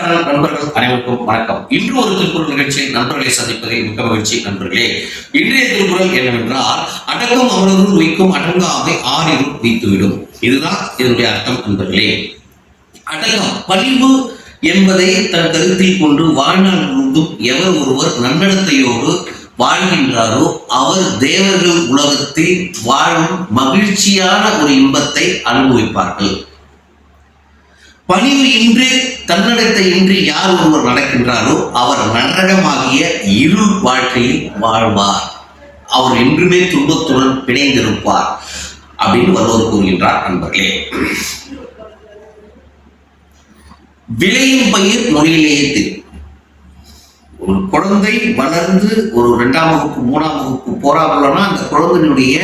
நண்பர்கள் அனைவருக்கும் வணக்கம். இன்று ஒரு திருக்குறள் நிகழ்ச்சியில் நண்பர்களை சந்திப்பதை மிக்க மகிழ்ச்சி. நண்பர்களே, இன்றைய திருக்குறள் என்னவென்றால், அடக்கம் அமரருள் வைக்கும் அடங்காமை ஆறிருள் வைத்துவிடும். இதுதான் இதனுடைய அர்த்தம். நண்பர்களே, அடக்கம் பணிவு என்பதை தன் கருத்தில் கொண்டு வாழ்நாள் முழுவதும் எவர் ஒருவர் நன்னடத்தையோடு வாழ்கின்றாரோ அவர் தேவர்கள் உலகத்தில் வாழும் மகிழ்ச்சியான ஒரு இன்பத்தை அனுபவிப்பார்கள். பணிவு இன்றி தன்னடத்தை இன்றி யார் ஒருவர் நடக்கின்றாரோ அவர் நரகமாகிய இருள் வாழ்க்கையில் வாழ்வார். அவர் என்றுமே துன்பத்துடன் பிணைந்திருப்பார் அப்படின்னு வள்ளுவர் கூறுகின்றார். நண்பர்களே, விளையும் பயிர் மொழியிலேயே தெரியும். ஒரு குழந்தை வளர்ந்து ஒரு 2ஆம் வகுப்பு 3ஆம் வகுப்பு போறாங்கன்னா அந்த குழந்தையினுடைய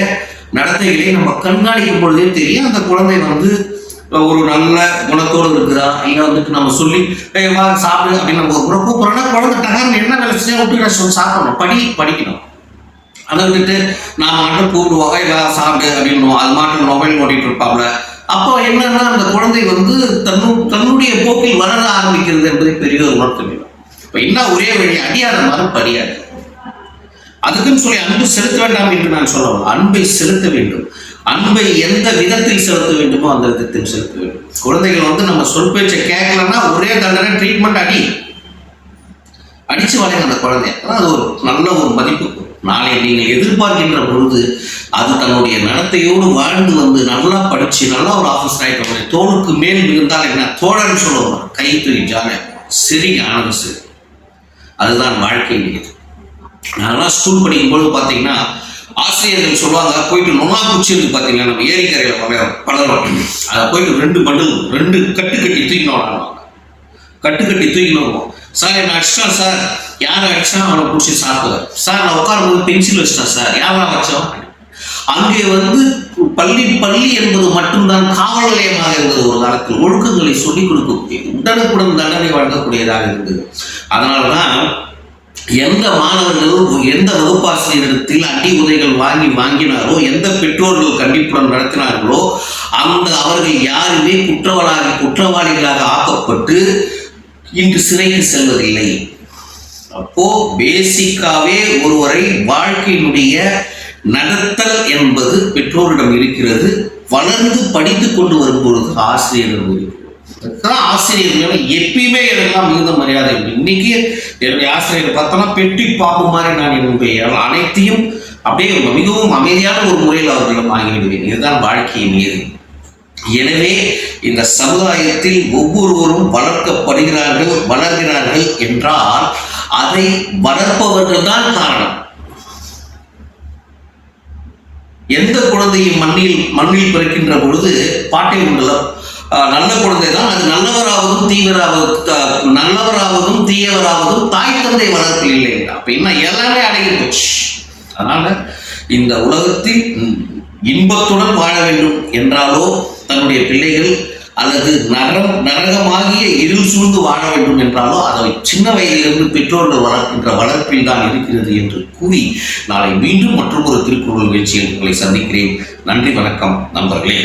நடத்தைகளை நம்ம கண்காணிக்கும் பொழுதே தெரியும். அந்த குழந்தை ஒரு நல்ல குணத்தோடு இருக்குதா, இல்லை நம்ம சொல்லி வா சாப்பிடு அப்படின்னு நம்ம ஒரு கூப்பிட்றோம்னா குழந்தை டகான்னு என்ன வேலை செஞ்சா விட்டு சாப்பிடணும், படிக்கணும். அதை விட்டுட்டு நான் மட்டும் கூப்பிடுவாங்க இல்லை சாப்பிடு அப்படின்னு அது மாட்டம் மொபைல் ஓட்டிட்டு இருப்பாங்க. அப்போ என்னன்னா அந்த குழந்தை தன்னுடைய போக்கில் வளர ஆரம்பிக்கிறது என்பதை பெரியோர் உணர்த்த வேண்டும். இப்போ என்ன ஒரே வழி, அடியாத மரம் படியாது. அதுக்குன்னு சொல்லி அன்பு செலுத்த வேண்டாம் என்று நான் சொல்லலாம். அன்பை செலுத்த வேண்டும். அன்பை எந்த விதத்தில் செலுத்த வேண்டுமோ அந்த விதத்தில் செலுத்த வேண்டும். குழந்தைகள் நம்ம சொல் பேச்சை கேட்கலன்னா ஒரே தண்டனை ட்ரீட்மெண்ட் அடிச்சு வளைங்க அந்த குழந்தைய. அது ஒரு நல்ல ஒரு மதிப்பு. நாளை நீங்கள் எதிர்பார்க்கின்ற பொழுது அது தன்னுடைய நடத்தையோடு வாழ்ந்து நல்லா படிச்சு நல்லா ஒரு ஆஃபீஸர் ஆகிட்ட தோளுக்கு மேல் இருந்தால் என்ன தோழன்னு சொல்லுவாங்க. கை தூக்கிச்சாங்க சிரிங்க ஆனது சரி. அதுதான் வாழ்க்கை நிகழ்ச்சி. நாங்களாம் ஸ்கூல் படிக்கும்போது பார்த்தீங்கன்னா ஆசிரியர்கள் சொல்லுவாங்க, போயிட்டு நொனா குச்சி இருக்கு பார்த்தீங்கன்னா நம்ம ஏரிக்கரையில் பலரும் அதை போயிட்டு 2 பண்டில் 2 கட்டு கட்டி தூக்கினோம். கட்டு கட்டி தூக்கினோம். சார் என்ன அடிச்சிட்டோம் சார், யாரை அடிச்சா அவனை பிடிச்சி சாப்பிடுவார். சார் நான் உட்காரும்போது பென்சில் வச்சிட்டேன் சார், யாரா வச்சோம். அங்கே பள்ளி என்பது மட்டும்தான் காவல் நிலையமாக இருந்தது. ஒரு காலத்தில் ஒழுக்கங்களை சொல்லிக் கொடுக்கக்கூடிய உடனுக்குடன் தண்டனை வழங்கக்கூடியதாக இருந்தது. அதனால்தான் எந்த மாணவர்கள் எந்த வகுப்பாசிரியரிடத்தில் அடி உதைகள் வாங்கினாரோ, எந்த பெற்றோர்கள் கண்டிப்புடன் நடத்தினார்களோ அவர்கள் யாருமே குற்றவாளிகளாக ஆக்கப்பட்டு இன்று சிறைக்கு செல்வதில்லை. அப்போ பேசிக்காவே ஒருவரை வாழ்க்கையினுடைய நடத்தல் என்பது பெற்றோரிடம் இருக்கிறது. வளர்ந்து படித்துக் கொண்டு வரும்பொழுது ஆசிரியர்கள் இருக்கிறது. ஆசிரியர்கள் எப்பயுமே எனக்கெல்லாம் மிகுந்த மரியாதை. இன்னைக்கு என்னுடைய ஆசிரியர் பார்த்தோம்னா பெட்டி பாப்பு மாதிரி நான் என்னுடைய அனைத்தையும் அப்படியே மிகவும் அமைதியான ஒரு முறையில் அவர்களிடம் வாங்கிவிடுவேன். இதுதான் வாழ்க்கையின் நீதி. எனவே இந்த சமுதாயத்தில் ஒவ்வொருவரும் வளர்கிறார்கள் என்றால் அதை வளர்ப்பவர்கள் தான் காரணம். எந்த குழந்தையும் மண்ணில் பிறக்கின்ற பொழுது பாட்டை உண்டல நல்ல குழந்தை தான் அது நல்லவராவதும் தீயவராவதும் தாய் தந்தை வளர்ப்பில் இல்லை. அப்ப இன்னும் எல்லாமே அடங்கி போச்சு. அதனால இந்த உலகத்தில் இன்பத்துடன் வாழ வேண்டும் என்றாலோ தன்னுடைய பிள்ளைகள் அல்லது நரகமாகிய இருள் சூழ்ந்து வாழ வேண்டும் என்றாலோ அதை சின்ன வயதிலிருந்து பெற்றோர்கள் வளர்க்கின்ற வளர்ப்பில் தான் இருக்கிறது என்று கூறி நாளை மீண்டும் மற்றொரு திருக்குறள் நிகழ்ச்சியில் உங்களை சந்திக்கிறேன். நன்றி, வணக்கம் நண்பர்களே.